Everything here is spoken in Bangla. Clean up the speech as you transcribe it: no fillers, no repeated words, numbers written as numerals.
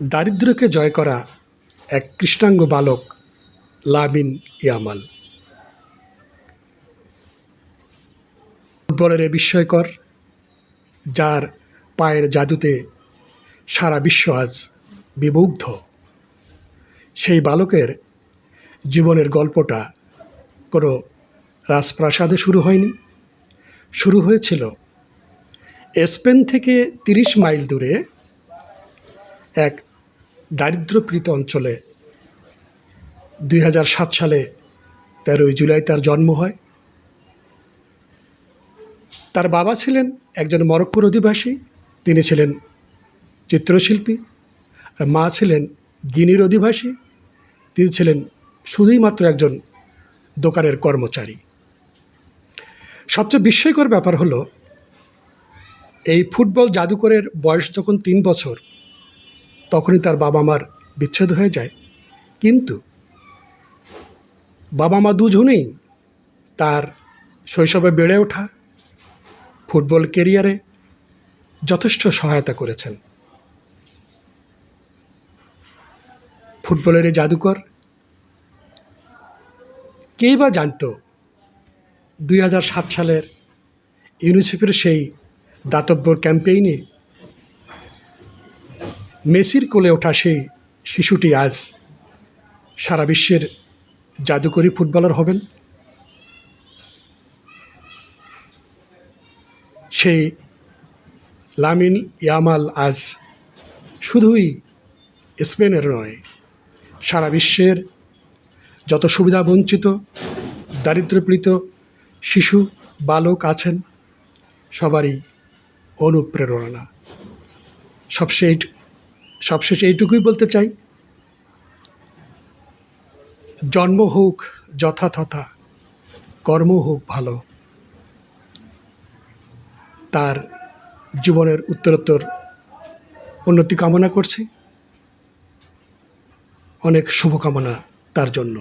দারিদ্র্যকে জয় করা এক কৃষ্ণাঙ্গ বালক লামিন ইয়ামাল। ফুটবলের এ বিস্ময়কর, যার পায়ের জাদুতে সারা বিশ্ব আজ বিমুগ্ধ, সেই বালকের জীবনের গল্পটা কোনো রাজপ্রাসাদে শুরু হয়নি। শুরু হয়েছিল স্পেন থেকে 30 মাইল দূরে এক দারিদ্র্যপীড়িত অঞ্চলে। 2007 সালে 13ই জুলাই তার জন্ম হয়। তার বাবা ছিলেন একজন মরক্কোর অধিবাসী, তিনি ছিলেন চিত্রশিল্পী। আর মা ছিলেন গিনির অধিবাসী, তিনি ছিলেন শুধুই মাত্র একজন দোকানের কর্মচারী। সবচেয়ে বিস্ময়কর ব্যাপার হলো, এই ফুটবল জাদুকরের বয়স যখন 3 বছর, তখনই তার বাবা মার বিচ্ছেদ হয়ে যায়। কিন্তু বাবা মা দুজনেই তার শৈশবে বেড়ে ওঠা, ফুটবল কেরিয়ারে যথেষ্ট সহায়তা করেছেন। ফুটবলের এই জাদুকর কেই বা জানত 2007 সালের ইউনিসেফের সেই দাতব্য ক্যাম্পেইনে মেসির কোলে ওঠা সেই শিশুটি আজ সারা বিশ্বের জাদুকরী ফুটবলার হবেন। সেই লামিন ইয়ামাল আজ শুধুই স্পেনের নয়, সারা বিশ্বের যত সুবিধাবঞ্চিত দারিদ্র্যপীড়িত শিশু বালক আছেন, সবারই অনুপ্রেরণা। সবশেষে এইটুকুই বলতে চাই, জন্ম হোক যথাতথা, কর্ম হোক ভালো। তার জীবনের উত্তরোত্তর উন্নতি কামনা করছি। অনেক শুভকামনা তার জন্য।